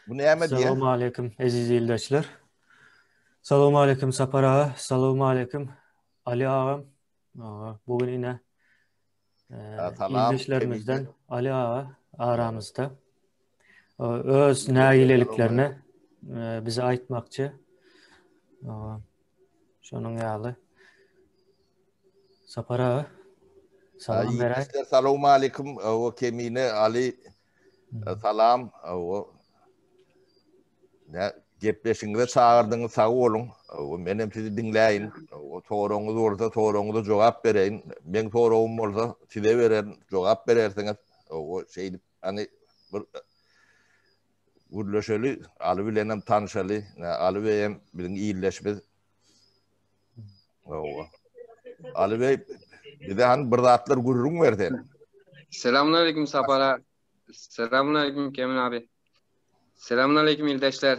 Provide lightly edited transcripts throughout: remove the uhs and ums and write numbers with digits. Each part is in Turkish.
Bu ne diye? Selamun aleyküm aziz yoldaşlar. Selamun aleyküm Sapar ağa. Selamun aleyküm Ali ağam. Bugün yine Salam ildeşlerimizden kemiydi. Ali ağa aramızda. Öz naileliklerini bize aytmakçı. Şunun yağlı. Sapar ağa. Salam veray. İyleşler selamun aleyküm. O kemine Ali salam. O ne gepleşingde çağırdığınız sağ olun. O benim sizi dinleyin. O soruğunuz olursa soruğunuza cevap vereyin. Ben soruğum olsa size veren cevap vererseniz o şey hani bir gürleşeli Ali bilenem tanışalı. Ali Bey'im bilin iyileşmez. O Ali Bey bir de hani bir zatlar gururun verdi. Selamünaleyküm Sapara. Selamünaleyküm Kemal abi. Selamünaleyküm ildeşler.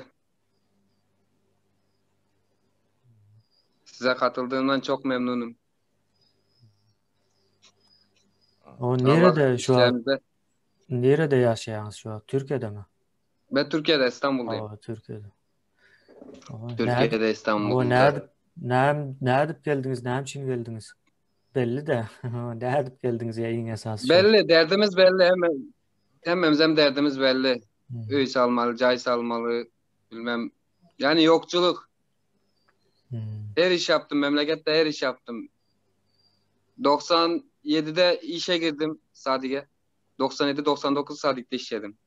Size katıldığımdan çok memnunum. O Allah nerede şu an? işlerimizde. Nerede yaşayanız şu an? Türkiye'de mi? Ben Türkiye'de, İstanbul'dayım. Türkiye'de. Nerede? Türkiye'de, O İstanbul'da. nerede geldiniz? Ne için geldiniz? Belli de. Nerede geldiniz yayın esası şu an? Belli, derdimiz belli. Hem derdimiz belli. Hı. Öy salmalı, cay salmalı, bilmem. Yani yokçuluk. Hı. Her iş yaptım, memlekette her iş yaptım. 97'de işe girdim Sadık'e. 97-99 Sadık'ta işledim.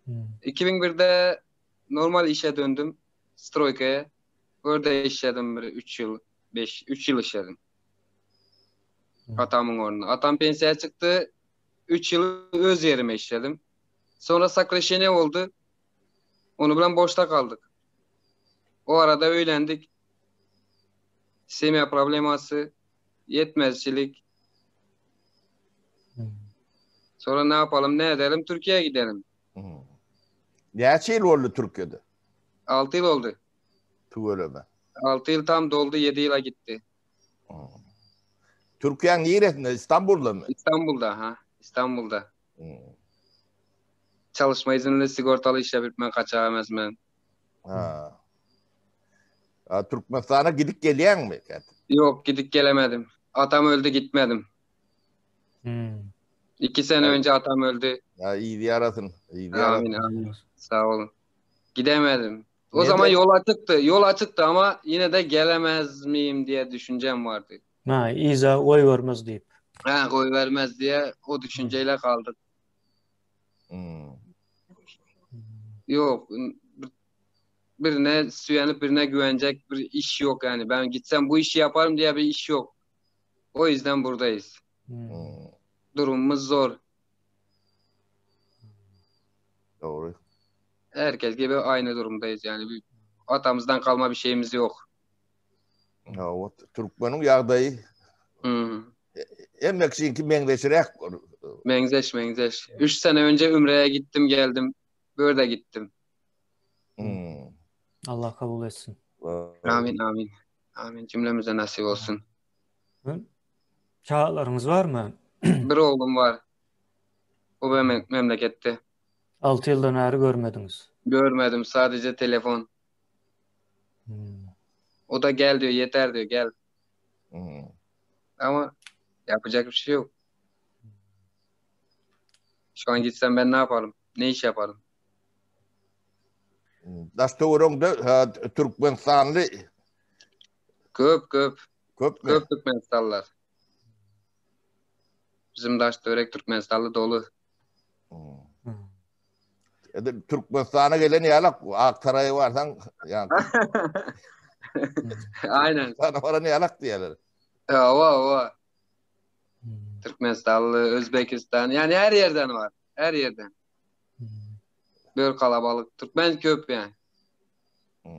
Hı. 2001'de normal işe döndüm. Stroika'ya. Orada işledim 3 yıl. 3 yıl işledim. Hı. Atamın orada. Atam pensiyaya çıktı. 3 yıl öz yerime işledim. Sonra Sakreşenev oldu. Onu bilen boşta kaldık. O arada öğlendik. Semya probleması, yetmezçilik. Hı. Sonra ne yapalım, ne edelim? Türkiye'ye gidelim. Neçe yıl oldu Türkiye'de? 6 yıl oldu. Tuğöleme. 6 yıl tam doldu, 7 yıla gitti. Türkiye'nin neresinde? İstanbul'da mı? İstanbul'da ha. İstanbul'da. Hmm. Çalışma izinli sigortalı işe bitmen kaçağı emezmen. Ha. Türkmenistan'a gidip geliyen mi? Yok gidip gelemedim. Atam öldü gitmedim. Hı. 2 sene önce atam öldü. Ya iyi bir yarasın. İyi bir Amin yarasın. amin. Sağ olun. Gidemedim. O zaman Neden? yol açıktı. Yol açıktı ama yine de gelemez miyim diye düşüncem vardı. İza oy vermez deyip. Ha, koy vermez diye o düşünceyle kaldık. Hmm. Yok birine süyenip birine güvenecek bir iş yok yani. Ben gitsem bu işi yaparım diye bir iş yok. O yüzden buradayız. Hmm. Durumumuz zor. Doğru. Herkes gibi aynı durumdayız yani. Atamızdan kalma bir şeyimiz yok. Ya, o Türkmen'in yağdayı Hı. emekçiyinki mendeşirek. Menzeş. 3 sene önce Ümre'ye gittim geldim. Böyle gittim. Hmm. Allah kabul etsin. Amin amin. Amin cümlemize nasip olsun. Hı? Kağıtlarınız var mı? Bir oğlum var. O memlekette. 6 yıldan beri görmediniz. Görmedim sadece telefon. Hı. O da gel diyor yeter diyor gel. Hmm. Ama yapacak bir şey yok. Şu an gitsem ben ne yaparım? Ne iş yaparım? Daştoğru'nda Türkmenistanlı Köp köp mü? köp Türkmenistanlılar. Bizim Daşdörek Türkmenistanlı dolu. Hmm. Hı. Türkmenistan'a gelen yalak Aksaray'ı varsan yani Hı. Aynen. Türkmenistan'a varan yalak diyorlar. Ova. Hı. Türkmenistanlı, Özbekistan yani her yerden var. Her yerden. Hı. Böyle kalabalık. Türkmen köp yani. Hmm.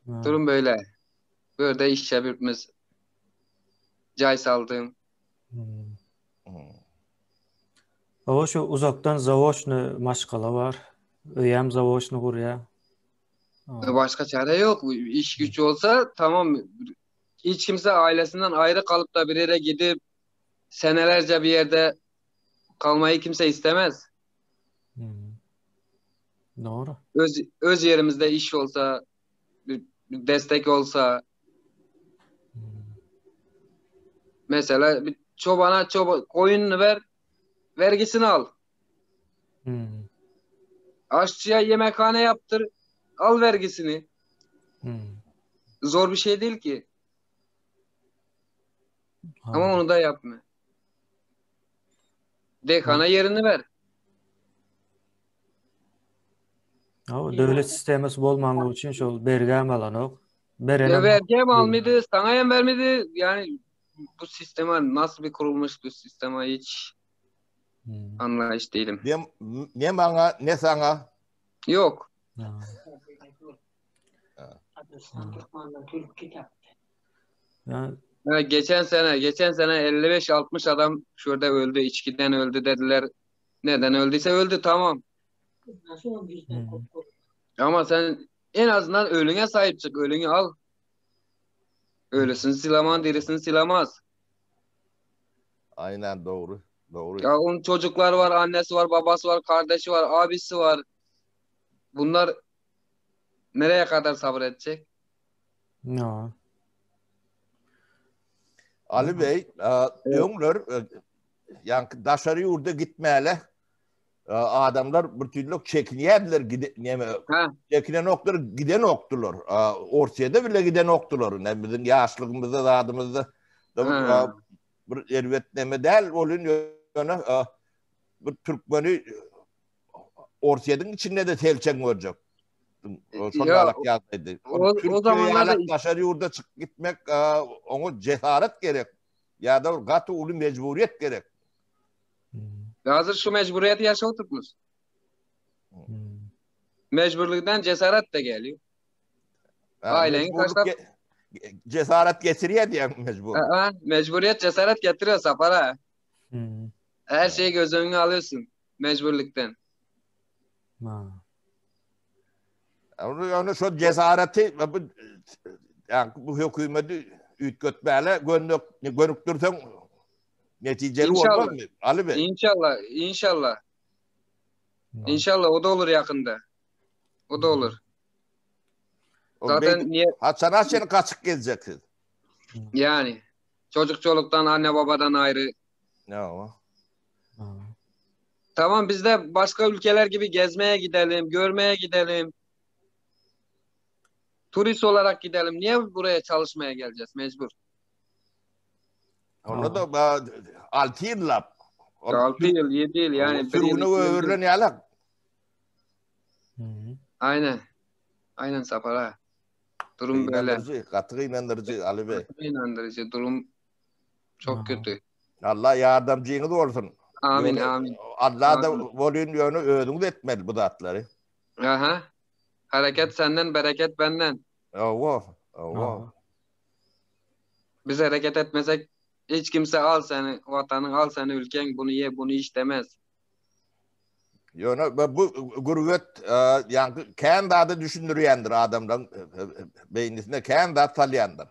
Hı. Durum böyle. Böyle iş çevirmemiz. Cay saldığım. Hı. Hmm. O şu uzaktan Zavoşnu maşkala var. Öyem Zavoşnu buraya. Aa. Başka çare yok. İş güç olsa tamam. Hiç kimse ailesinden ayrı kalıp da bir yere gidip senelerce bir yerde kalmayı kimse istemez. Hı. Doğru. Öz yerimizde iş olsa, bir destek olsa, mesela bir çobana koyununu ver, vergisini al. Hmm. Aşçıya yemekhane yaptır, al vergisini. Hmm. Zor bir şey değil ki. Ama Anladım. onu da yapma. Dekana yerini ver. O devlet sistemesi bolmanlığı için şol bergem alanok. Ya Berenem vergi mi almadı, sana yem vermedi. Yani bu sisteme nasıl bir kurulmuş bu sisteme hiç anlayış değilim. Ne bana ne sana. Yok. Yani, Ha, geçen sene 55-60 adam şurada öldü, içkiden öldü dediler. Neden öldüyse öldü, tamam. Ama sen en azından ölüne sahip çık, ölünü al. Ölüsünü silaman, dirisini silamaz. Aynen doğru. Doğru. Ya onun çocuklar var, annesi var, babası var, kardeşi var, abisi var. Bunlar nereye kadar sabredecek? no. Ali Bey, Evet. öňler yani daşary ýurda gitmäle adamlar bir türlü çekinýärdiler neme Ha, çekinen oklar giden oktular. Ortaya bile giden oktular. Ne bizim yaşlygymyzda zadymyzda ha. bir erwetleme däl bolun ýöne bir türkmeni ortayadyň içinde de telçeň görjek. Ya Şondalyk ýagdaýdy. o zamanlarda Türkiýe daşary ýurda çykyp gitmek oňa cesaret gerek. Ya da gaty uly mecburiyet gerek. hazır şu mecburiyeti yaşaýtykmyz. Mecburlukdan cesaret de geliyor. Ailenin taşlap... Cesaret getiriyor diye mecbur. Mecburiyet cesaret getiriyor Sapara. Her şeyi göz önüne alıyorsun mecburluktan. Onu şu cesareti yani bu hükümeti ütgötmäle gönüktürsen neticeli olmaz mı? Ali Bey. İnşallah. İnşallah o da olur yakında. O da olur. Zaten niye? Haçana seni kaçık gezeceksin. Yani çoluktan anne babadan ayrı. Ne o? Tamam biz de başka ülkeler gibi gezmeye gidelim, görmeye gidelim. Turist olarak gidelim. Niye buraya çalışmaya geleceğiz mecbur? Onu da 6 yılla. 6 yıl, 7 yıl yani. Sürgünü öğürlen yalak. Aynen Sapara. Durum böyle. Katı inandırıcı Ali Bey. Katı inandırıcı. Durum çok kötü. Allah yardımcınız olsun. Amin. Allah da volün yönü ödünü etmeli bu datları. Aha. Hareket senden, bereket benden. Allah. Biz hareket etmesek hiç kimse al seni, vatanın al seni, ülken bunu ye, bunu iç demez. Yani bu gurbet yani kendi adı düşündürüyendir adamdan beynisinde kendi adı salyandır.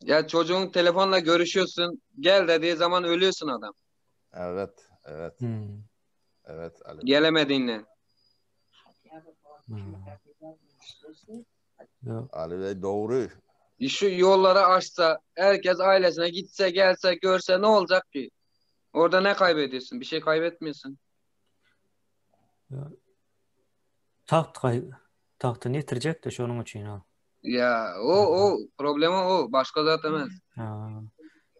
Ya çocuğun telefonla görüşüyorsun, gel dediği zaman ölüyorsun adam. Evet. Evet Ali. Gelemediğinle. Ali Bey doğru. Şu yolları açsa, herkes ailesine gitse, gelse, görse ne olacak ki? Orada ne kaybediyorsun? Bir şey kaybetmiyorsun. Tahtını yitirecek de şunun için ha. Ya o problemi o. Başka zaten demez.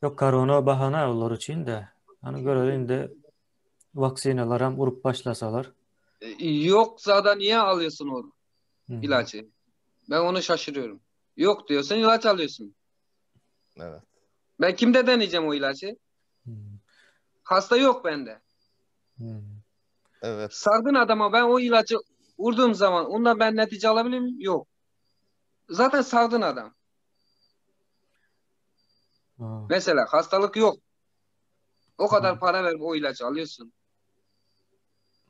Yok korona bahana olur için de. Hani görelim vaksinalar hem vurup başlasalar. Yoksa da niye alıyorsun o ilacı? Ben onu şaşırıyorum. Yok diyorsun, ilaç alıyorsun. Evet. Ben kimde deneyeceğim o ilacı? Hasta yok bende. Evet. Sardın adama ben o ilacı vurduğum zaman ondan ben netice alabilir miyim? Yok. Zaten sardın adam. Mesela hastalık yok. O kadar para verip o ilacı alıyorsun.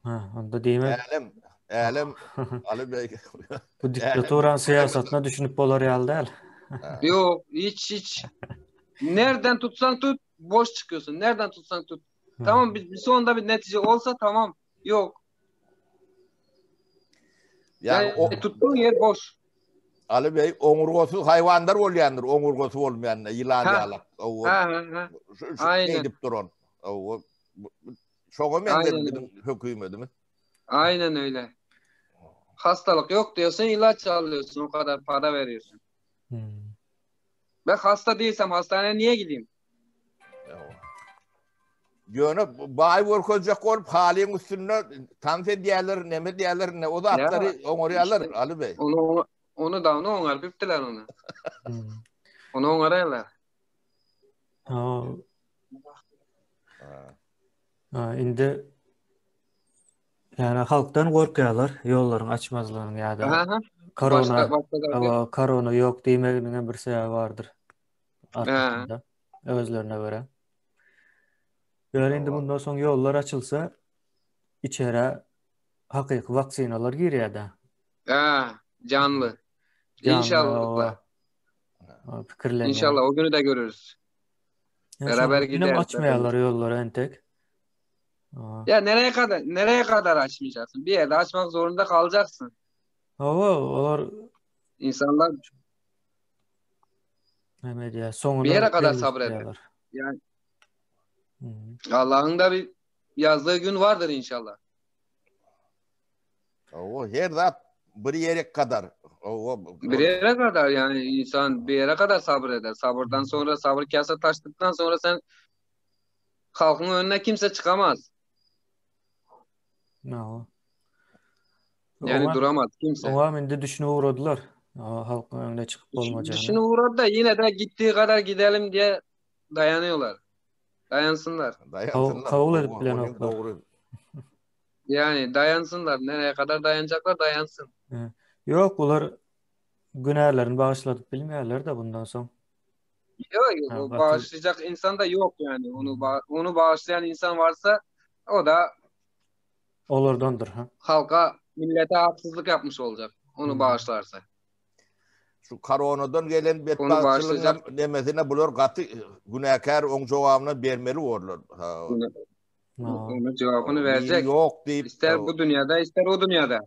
Onda değil mi? Elim Ali Bey. Bu diktatoran siyasetine düşünüp bolar yal değil. Yok hiç. Nereden tutsan tut boş çıkıyorsun. Nereden tutsan tut. Tamam bir sonunda bir netice olsa tamam. Yok. Yani o tuttuğun yer boş. Ali Bey omurgosuz hayvanlar olyandır, omurgosu olmayanlar, yılan Ha. yalak. O Ha. Aynen. şey dip duran. O şoğa benzer Aynen öyle. bizim hükümetimiz. Aynen öyle. Hastalık yok diyorsun, ilaç alıyorsun, o kadar para veriyorsun. Ben hasta değilsem hastaneye niye gideyim? Yönü bay workacak olup halin üstüne tanse diyerler, neme diyerler, ne o da Ya, atları onarıyorlar işte. Ali Bey. Onu da onar biptiler onu. Onu onarıyorlar. Indi yani halktan korkuyorlar yolların açmazlığının ya da Aha. korona Başka da. korona yok diýmeginiň bir sebebi vardır Ha. arkasında özlerine göre. Yani indi bundan soň yollar açılsa içeri hakyky vaksinalar girýär-de. Ha. Canlı. Canlı İnşallah. o pikirlenýär. İnşallah o günü de görürüz. Beraber Yine gideriz. açmaýarlar yolları entek. Ya nereye kadar açmayacaksın? Bir yerde açmak zorunda kalacaksın. Olar İnsanlar ne diye sonuna bir yere kadar gelmek sabreder. istiyorlar. Yani Allah'ın da bir yazdığı gün vardır inşallah. O her zat bir yere kadar. Bir yere kadar yani insan bir yere kadar sabreder. Sabırdan sonra sabır kase taştıktan sonra sen halkın önüne kimse çıkamaz. No. Yani duramaz kimse. Oňa mende düşünüp uğradylar. Halkyň önüne çıkıp bolmajany. Düşünü uğradı da yine de gittiği kadar gidelim diye dayanıyorlar. Dayansınlar. Kabul edip bilen oklar. Doğru. Yani dayansınlar. Nereye kadar dayanacaklar dayansın. Yok ular günahlarını bağışladık bilmeýärler de bundan soň. Yok, o bağışlayacak insan da yok yani. Onu bağışlayan insan varsa o da Olardandır ha. halka, millete haksızlık yapmış olacak. Onu bağışlarsa. Şu koronadan gelen Onu bağışlayacak. bedbahtçılığın demesine bular katı günahkar on cevabını vermeli olurlar. Onun cevabını verecek. Yok deyip İster bu dünyada, ister o dünyada.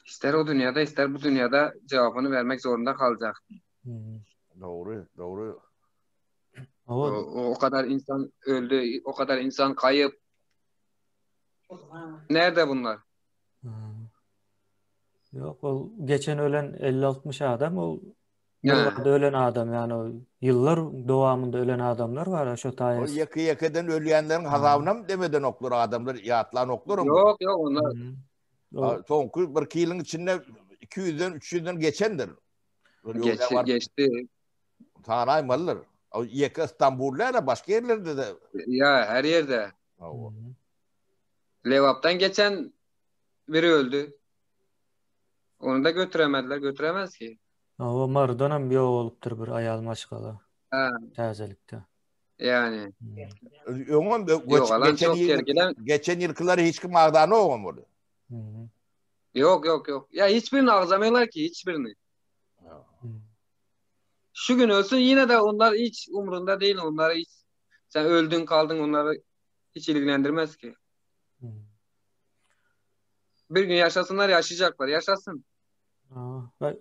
İster o dünyada, ister bu dünyada cevabını vermek zorunda kalacak. Doğru. O kadar insan öldü, o kadar insan kayıp. Nerede bunlar? Yok o geçen ölen 50-60 adam o yıllarda ölen adam yani o yıllar dowamında ölen adamlar var şu O yakıdan ölenlerin hazabına mı demeden oklar adamlar yatlan oklar mı? Yok onlar. Sonku bir kilin içinde 200'den 300'den geçendir. Geçti. Tanay mallar. O yakı İstanbul'da başka yerlerde de. Ya her yerde. Levap'tan geçen biri öldü. Onu da götüremediler. Götüremez ki. O mardanam bir olupdur bir ayal maşgala. Tazelikte. Yani. Geçen yılkıları hiç kim ağdanı olmadı. Yok. Ya hiçbirini ağzamıyorlar ki hiçbirini. Şu gün ölsün yine de onlar hiç umrunda değil. Onları hiç sen öldün kaldın onları hiç ilgilendirmez ki. Bir gün yaşasınlar yaşayacaklar. Yaşasın.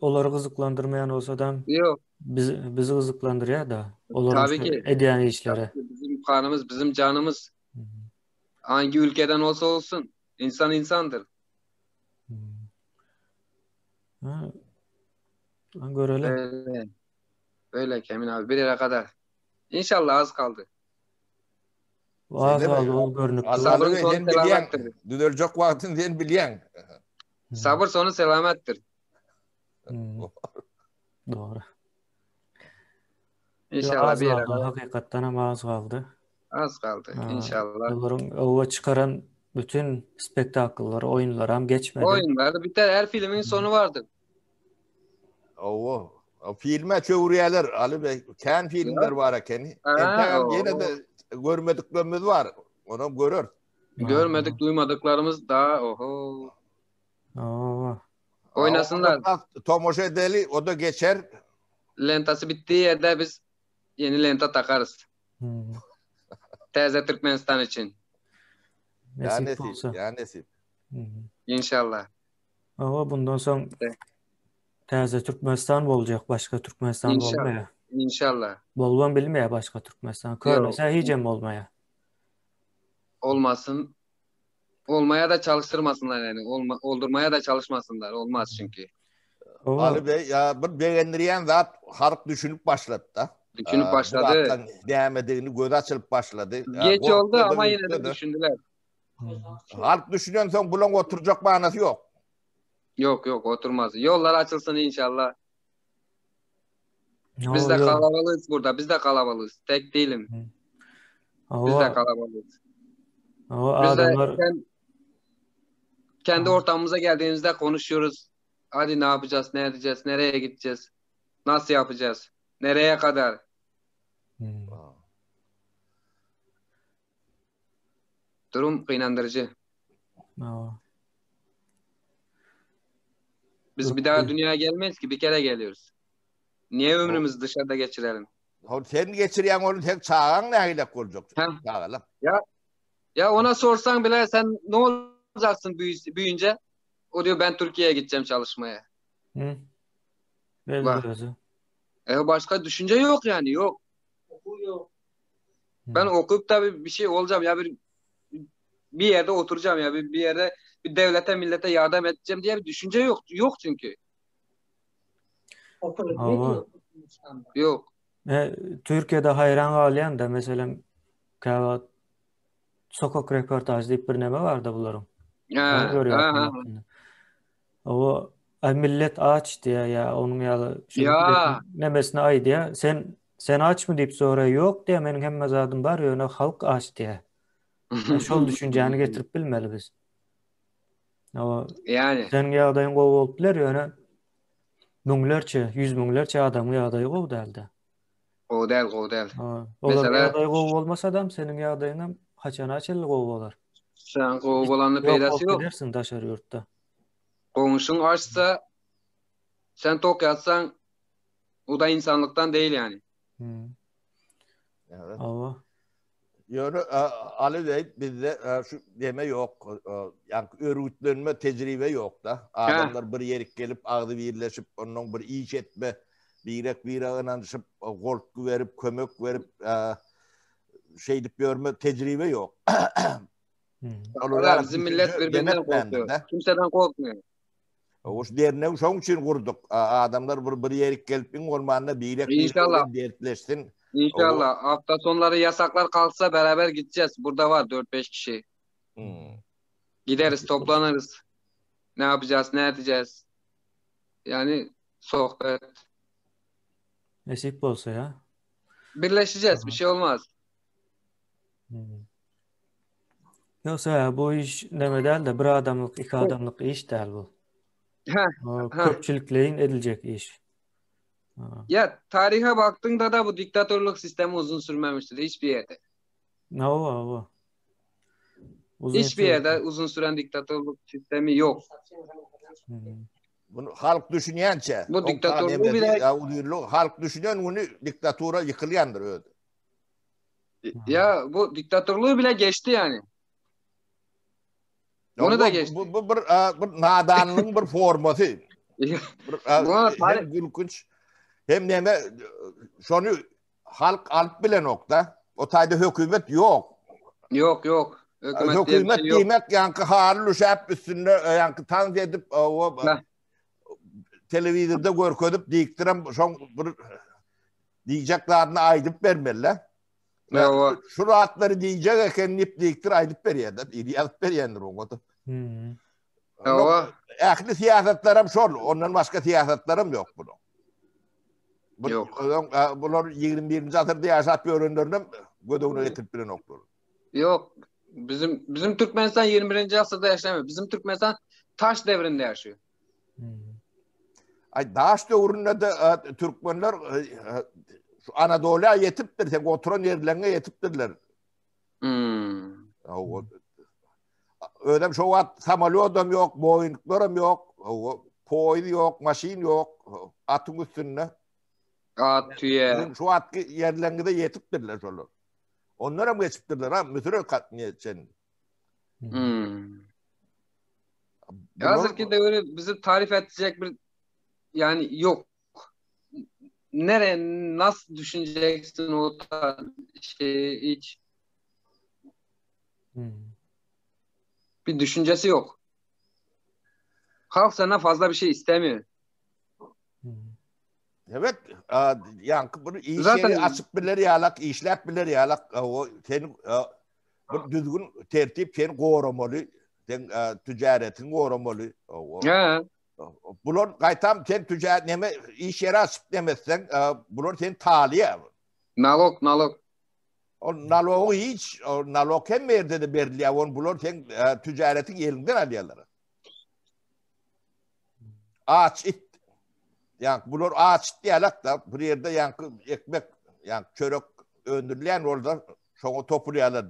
Onları kızıklandırmayan olsa da yok. Bizi kızıklandırıyor da. Tabii ki. Ediyen işleri. Bizim kanımız, bizim canımız. Hangi ülkeden olsa olsun. İnsan insandır. Görelim. Öyle Kemal abi. Bir yere kadar. İnşallah az kaldı. Az kaldı o görünüp. Sabrın sonu selamettir. Düzelecek vaktin sen bilyen. Sabır sonu selamettir. Doğru. İnşallah bir yere kadar. Hakikaten ama az kaldı. Az kaldı. İnşallah. Ova çıkaran bütün spektakıllar, oyunlar hem geçmedi. Oyunlar biter. Her filmin sonu vardır. O filme çeviriyorlar Ali Bey. Ken filmler var eken. Yine de görmediklerimiz var. Onu görür. Görmedik, duymadıklarımız daha oynasınlar. Tomoşa deli o da geçer. Lentası bittiği yerde biz yeni lenta takarız. Teze Türkmenistan için. Ya nesip. Hı. İnşallah. Ama bundan sonra Evet. täze Türkmenistan bolacak, başka Türkmenistan İnşallah. bolmaya. İnşallah. Bolgan bilmeye başka Türkmenistan. Yok. Köylese hicem olmaya. Olmasın. Olmaya da çalıştırmasınlar yani. Oldurmaya da çalışmasınlar. Olmaz çünkü. Ama Ali Bey ya bir beğendiren zat halk düşünüp başladı da. Düşünüp Bu başladı. zattan demediğini göz açılıp başladı. Geç oldu Korktu da ama yine de ürktü de. düşündüler. Halk düşünen son bulan oturacak manası yok. Yok yok oturmaz. Yollar açılsın inşallah. Biz o de yol. kalabalığız burada. Biz de kalabalığız. Tek değilim. Biz de O kalabalığız. o Biz de adamlar kendi ortamımıza geldiğimizde konuşuyoruz. Hadi ne yapacağız, ne edeceğiz, nereye gideceğiz, nasıl yapacağız, nereye kadar? Durum kıynandırıcı. o Biz bir daha dünyaya gelmeyiz ki bir kere geliyoruz. Niye ömrümüzü dışarıda geçirelim? Sen geçiren onu tek çağın neyle kuracak? Heh. Çağalım. Ya ona sorsan bile sen ne olacaksın büyüyünce? O diyor ben Türkiye'ye gideceğim çalışmaya. belli Bak. özü. Başka düşünce yok yani yok. Ben okuyup da bir şey olacağım ya bir yerde oturacağım ya bir yerde bir devlete millete yardım edeceğim diye bir düşünce yok. Yok çünkü. Ama Yok. Türkiye'de hayran galayan da mesela kağıt sokak röportaj deyip bir neme vardı bunların. Onu Ha, görüyor ha. o millet aç diye ya onun ya şu Ya milletin nemesine ay diye sen aç mı deyip sonra yok diye benim hem mezadım var ya ona halk aç diye. Şol düşünceni getirip bilmeli biz. O yani sen yağdayın kov oldular ya ona yüz münglerçe adamı yağdayı kov derdi. o değil o değil. Olar Mesela yağdayı kov olmasa adam senin yağdayına haçana açılır kov olar. sen kovulanın Yok peydası olup yok. gidersin taşar yurtta. Komşun açsa sen tok yatsan o da insanlıktan değil yani. Evet. Ama Yani Ali Bey bizde şu deme yok. Yani örgütlenme tecrübe yok da. Ha, Adamlar bir yere gelip ağzı birleşip onun bir iş etme, birek inanışıp korku verip, kömek verip şey deyip görme tecrübe yok. Olur Valla yani bizim millet düşünce birbirinden demet bende korkuyor. de. Kimseden korkmuyor. O derneği şunun için kurduk. Adamlar bir yere gelip ormanda birek İnşallah. dertleşsin. O, İnşallah. Hafta sonları yasaklar kalksa beraber gideceğiz. Burada var 4-5 kişi. Gideriz, toplanırız. Ne yapacağız, ne edeceğiz? Yani sohbet. nasip olsa ya. Birleşeceğiz, bir şey olmaz. Yoksa ya, bu iş deme değil de bir adamlık, iki adamlık iş değil bu. Heh, heh. Köpçülükleyin edilecek iş. Ya tarihe baktığında da bu diktatörlük sistemi uzun sürmemiştir hiçbir yerde. O. Uzun Hiçbir süre. yerde uzun süren diktatörlük sistemi yok. bunu halk düşünüyençe. Bu On diktatörlüğü tanemesi bile halk düşünen onu diktatura yıkılayandır öyle. ya bu diktatörlüğü bile geçti yani. Onu da geçti. Bu bir nadanlığın bir forması. Buna tarih Hem gülkünç hem neme şunu halk alıp bile nokta. O tayda hükümet yok. yok. Hükümet diye bir şey Hükümet yok. demek yankı harlı şap üstünde yankı tanz edip o Heh. televizyonda görködüp diktiren son bir diyeceklerini aydıp vermeliler. O. Şu rahatları diyecek eken nip diktir aydıp veriyorlar. İri alıp veriyorlar onu da. O. Ehli siyasetlerim şol. Ondan başka siyasetlerim yok bunu. Yok. Bunlar 21. asırda yaşat bir ürünlerine gödüğüne getirip bir nokta. Yok. Bizim Türkmenistan 21. asırda yaşamıyor. Bizim Türkmenistan taş devrinde yaşıyor. Ay daş dövründe de Türkmenler şu Anadolu'ya yetiptir. Tek oturan yerlerine yetiptirler. Öyle şu at samolyotum yok, boyunluklarım yok, poydu yok, maşin yok, atın üstünde. At, tüye. Şu at yerlerine de yetiptirler şöyle. Onlara mı geçiptirler ha? Mütürü katmıyor senin. Hazırki devri bizi tarif edecek bir yani yok. Nereye nasıl düşüneceksin o şey hiç bir düşüncesi yok. Halk senden fazla bir şey istemiyor. Evet, yankı bunu iyi Zaten şeyi açık bilir yalak, işlep bilir yalak. O senin bu düzgün tertip senin korumalı, sen ticaretin korumalı. he, Bunun kaytam sen ticaret neme iş yeri açıp demezsen, bunun senin taliye. nalog. O nalogu hiç, o nalog hem yerde de berliyor. Bunun sen ticaretin elinden alıyorlar. Ağaç it. Yani bunlar ağaç diyalek da bir yerde yankı ekmek yani çörek öndürülen orada şonu topluyorlar.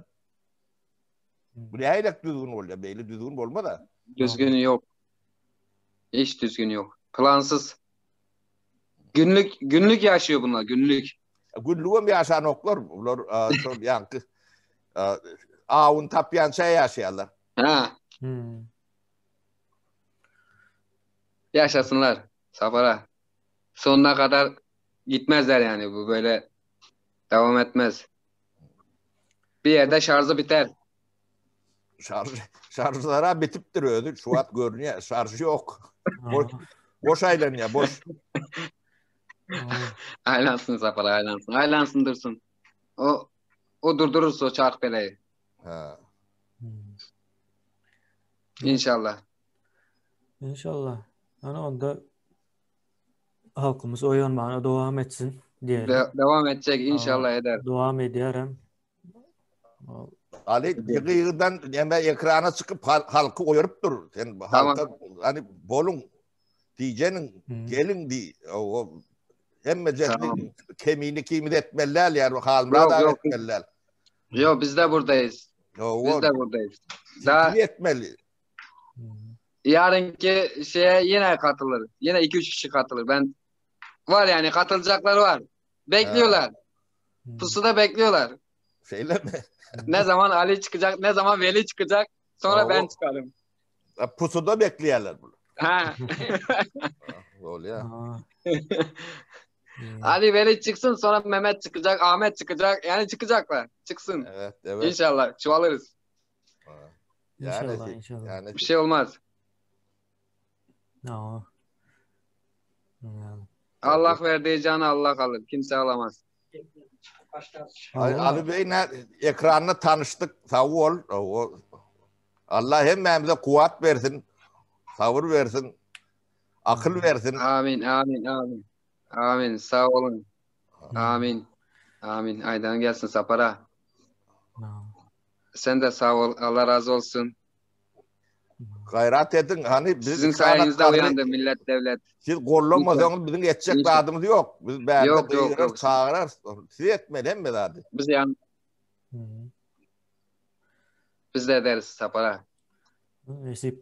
Bu ne aylak düzgün oluyor. Belli düzgün olma da. Düzgünü yok. Hiç düzgünü yok. Plansız. Günlük yaşıyor bunlar, günlük. Günlüğüm yaşayan oklar. Bunlar çok yankı ağın tapyan şey yaşıyorlar. Ha, yaşasınlar. Safara. Sonuna kadar gitmezler yani bu böyle devam etmez. Bir yerde şarjı biter. Şarjlara bitip duruyordu. Şu an görünüyor. Şarjı yok. Boş aylanıyor. Boş. Aylansın Safara, aylansın. Aylansın dursun. O durdurursa o çark belayı. Ha. İnşallah. İnşallah. Yani onda halkımız oyanmağına devam etsin diyelim. Devam edecek inşallah eder. Devam ederim. Ali yığıdan hemen ekrana çıkıp halkı uyarıp dur. Sen halka hani bolun diyeceğinin gelin di o hem meclisli kemiğini kimit etmeler yani halmra da etmeler. Yok biz de buradayız. Biz de buradayız. Daha etmeli. Yarınki şeye yine katılır. Yine 2-3 kişi katılır. Ben var yani katılacakları var. Bekliyorlar. Pusuda bekliyorlar. Şeyle mi? Ne zaman Ali çıkacak, ne zaman Veli çıkacak, sonra ben çıkarım. Pusuda bekliyorlar bunu. Ha. Oluyor. Ali Veli çıksın, sonra Mehmet çıkacak, Ahmet çıkacak. Yani çıkacaklar. Çıksın. Evet. İnşallah çoğalırız. İnşallah. Yani bir şey olmaz. Allah verdiği canı Allah alır. Kimse alamaz. Ali Bey'le ekranla tanıştık. Sağ ol. Allah hemmemize kuvvet versin. Sabır versin. Akıl versin. Amin. Sağ olun. Amin. Aydan gelsin Sapara. Sen de sağ ol. Allah razı olsun. Gayret edin. Hani sizin sayenizde uyandı millet devlet. Siz korlanmasanız bizim edecek adımız yok. Biz bende yok. Çağırar. Siz etmeden mi zaten? Biz de ederiz Sapara.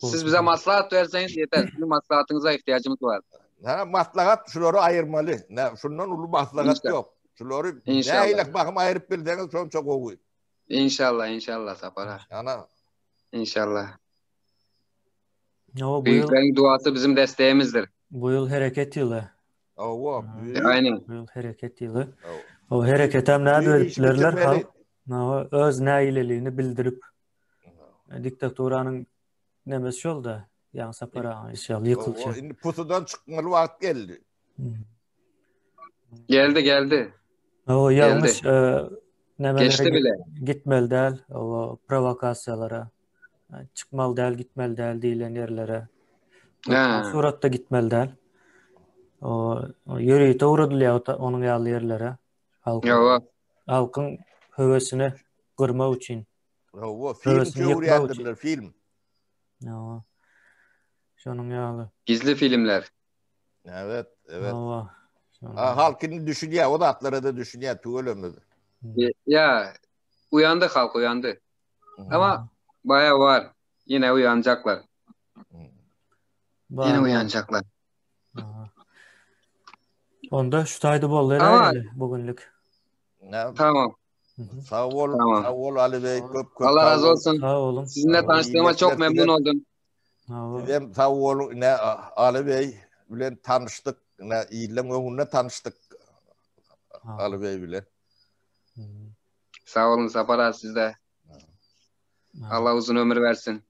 Siz bize maslahat verseniz yeter. Sizin maslahatınıza ihtiyacımız var. Maslahat şunları ayırmalı. Şundan ulu maslahat yok. Şunları neyle bakım ayırıp bildiğiniz son çok oğuy. İnşallah Sapara. İnşallah. Büyüklerin duası bizim desteğimizdir. Bu yıl hareket yılı. Aynen. Bu yıl hareket yılı. O hareket hem ne belirtilerler halk öz naileliğini bildirip diktatörünün nemesi yol da yani Sapara inşallah yıkılacak. Şimdi pusudan çıkmalı vakit geldi. Geldi. O yanlış geçti bile. Gitmeli değil. O provokasyalara çıkmalı değil, gitmeli değil deyilen yerlere. Suratta gitmeli değil. O yürüyüte uğradılar onun yağlı yerlere. Halkın hevesini kırma için. Film. Şunun yağlı. Gizli filmler. Evet. Halkın düşünüyor. O da atlara da düşünüyor. Ya uyandı halk uyandı. Ama bayağı var. Yine uyanacaklar. Yine uyanacaklar. Onda şu taydı bol herhalde bugünlük. Tamam. Sağ ol Ali Bey. Allah razı olsun. Sağ olun. Sizinle tanıştığıma çok memnun oldum. Hem sağ olun, ne Ali Bey bilen tanıştık, ne iyilen önüne tanıştık. Ali Bey bilen. Sağ olun Sapara, sizde. Allah uzun ömür versin.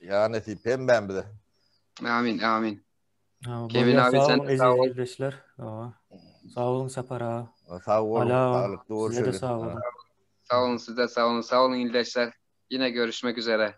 Ya nasip hem ben bir de. Amin, amin. Kevin abi sen de sağ ol. Sağ olun Sapara. Sağ olun, Ala, sağlıklı size de görüşelim. sağ olun. Sağ olun, siz de sağ olun. Sağ olun İldeşler. Yine görüşmek üzere.